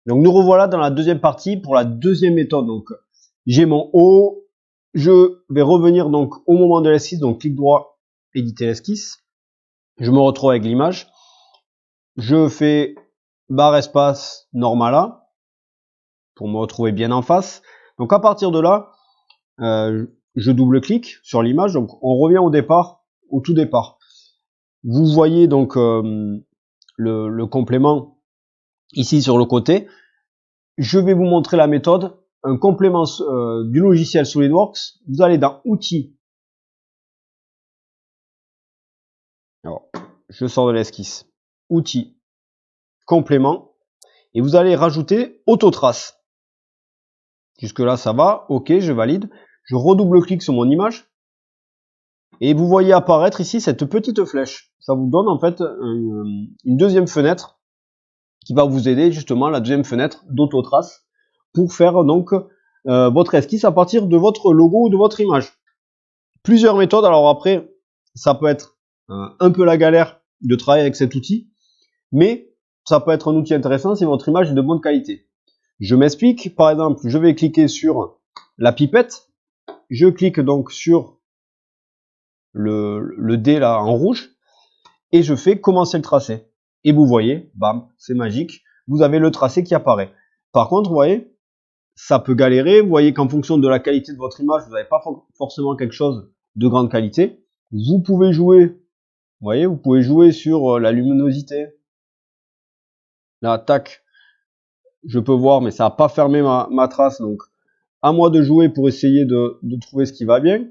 Donc nous revoilà dans la deuxième partie pour la deuxième méthode. Donc j'ai mon haut, je vais revenir donc au moment de l'esquisse, donc clic droit, éditer l'esquisse. Je me retrouve avec l'image. Je fais barre espace normala pour me retrouver bien en face. Donc à partir de là, je double-clique sur l'image. Donc on revient au départ, au tout départ. Vous voyez donc le complément ici sur le côté. Je vais vous montrer la méthode. Un complément du logiciel SolidWorks. Vous allez dans Outils. Alors, je sors de l'esquisse. Outils, complément. Et vous allez rajouter Autotrace. Jusque là, ça va. OK, je valide. Je redouble-clique sur mon image. Et vous voyez apparaître ici cette petite flèche. Ça vous donne en fait une deuxième fenêtre qui va vous aider justement, la deuxième fenêtre d'Autotrace, pour faire donc votre esquisse à partir de votre logo ou de votre image. Plusieurs méthodes. Alors après, ça peut être un peu la galère de travailler avec cet outil, mais ça peut être un outil intéressant si votre image est de bonne qualité. Je m'explique. Par exemple, je vais cliquer sur la pipette. Je clique donc sur le D là en rouge et je fais commencer le tracé. Et vous voyez, bam, c'est magique. Vous avez le tracé qui apparaît. Par contre, vous voyez, ça peut galérer. Vous voyez qu'en fonction de la qualité de votre image, vous n'avez pas forcément quelque chose de grande qualité. Vous pouvez jouer, vous voyez, vous pouvez jouer sur la luminosité. Là, tac, je peux voir, mais ça n'a pas fermé ma trace. Donc, à moi de jouer pour essayer de trouver ce qui va bien.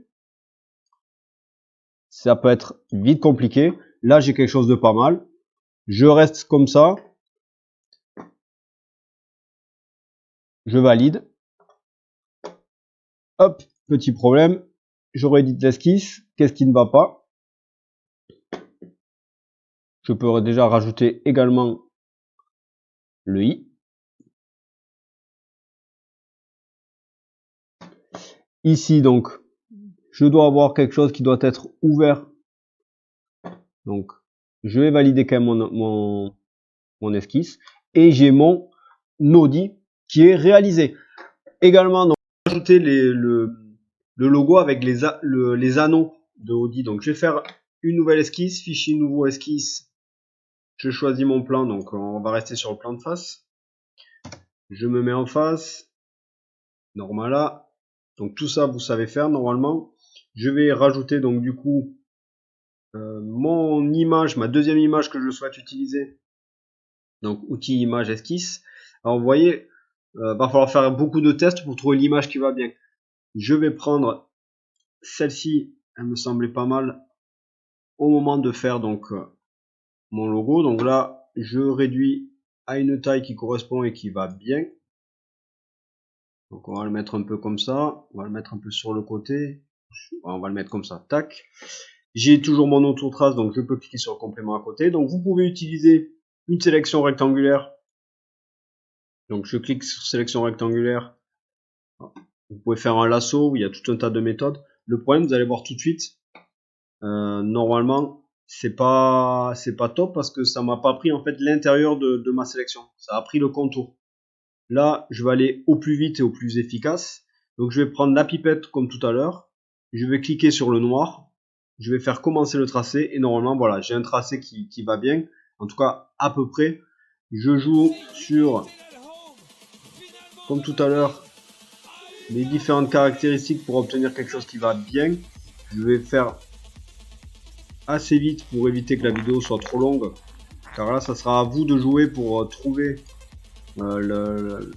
Ça peut être vite compliqué. Là, j'ai quelque chose de pas mal. Je reste comme ça. Je valide. Hop, petit problème. Je réédite l'esquisse. Qu'est-ce qui ne va pas? Je peux déjà rajouter également le i. Ici, donc, je dois avoir quelque chose qui doit être ouvert. Donc, je vais valider quand même mon esquisse. Et j'ai mon Audi qui est réalisé. Également, donc, ajouter le logo avec les anneaux de Audi. Donc, je vais faire une nouvelle esquisse, fichier nouveau esquisse. Je choisis mon plan, donc on va rester sur le plan de face. Je me mets en face. Normala. Donc tout ça, vous savez faire normalement. Je vais rajouter donc du coup mon image, ma deuxième image que je souhaite utiliser. Donc outil, image, esquisse. Alors vous voyez, va falloir faire beaucoup de tests pour trouver l'image qui va bien. Je vais prendre celle-ci, elle me semblait pas mal au moment de faire donc mon logo. Donc là, je réduis à une taille qui correspond et qui va bien. Donc on va le mettre un peu comme ça, on va le mettre un peu sur le côté, on va le mettre comme ça, tac. J'ai toujours mon autotrace, donc je peux cliquer sur le complément à côté. Donc vous pouvez utiliser une sélection rectangulaire. Donc je clique sur sélection rectangulaire. Vous pouvez faire un lasso, il y a tout un tas de méthodes. Le problème, vous allez voir tout de suite, normalement, c'est pas top parce que ça m'a pas pris en fait l'intérieur de ma sélection. Ça a pris le contour. Là, je vais aller au plus vite et au plus efficace. Donc je vais prendre la pipette comme tout à l'heure. Je vais cliquer sur le noir. Je vais faire commencer le tracé. Et normalement, voilà, j'ai un tracé qui va bien. En tout cas, à peu près. Je joue sur, comme tout à l'heure, les différentes caractéristiques pour obtenir quelque chose qui va bien. Je vais faire assez vite pour éviter que la vidéo soit trop longue. Car là, ça sera à vous de jouer pour trouver le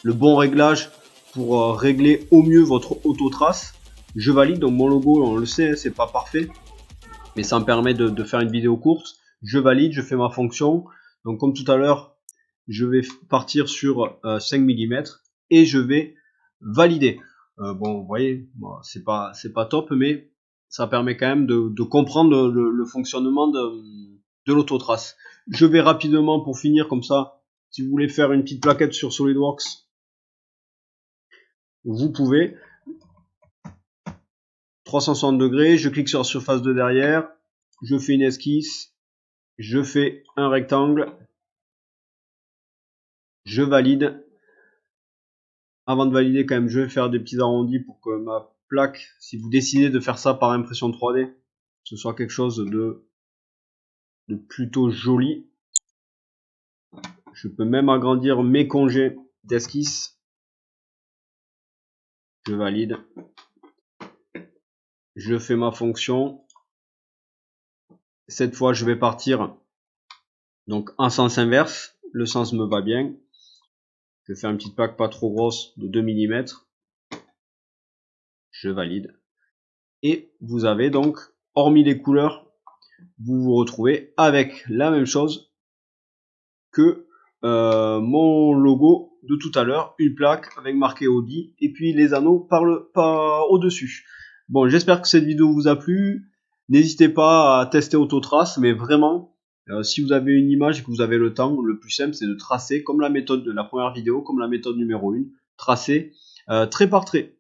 bon réglage pour régler au mieux votre autotrace. Je valide, donc mon logo, on le sait, c'est pas parfait, mais ça me permet de faire une vidéo courte. Je valide, je fais ma fonction. Donc comme tout à l'heure, je vais partir sur 5 mm et je vais valider. Bon, vous voyez, bon, c'est pas top, mais ça permet quand même de comprendre le fonctionnement de l'autotrace. Je vais rapidement pour finir comme ça. Si vous voulez faire une petite plaquette sur SolidWorks, vous pouvez. 360 degrés, je clique sur la surface de derrière, je fais une esquisse, je fais un rectangle, je valide. Avant de valider, quand même, je vais faire des petits arrondis pour que ma plaque, si vous décidez de faire ça par impression 3D, ce soit quelque chose de plutôt joli. Je peux même agrandir mes congés d'esquisse. Je valide. Je fais ma fonction. Cette fois, je vais partir donc en sens inverse. Le sens me va bien. Je fais une petite plaque pas trop grosse de 2 mm. Je valide. Et vous avez donc, hormis les couleurs, vous vous retrouvez avec la même chose que mon logo de tout à l'heure, une plaque avec marqué Audi et puis les anneaux par au-dessus. Bon, j'espère que cette vidéo vous a plu. N'hésitez pas à tester Autotrace, mais vraiment, si vous avez une image et que vous avez le temps, le plus simple c'est de tracer comme la méthode de la première vidéo, comme la méthode numéro 1, tracer trait par trait.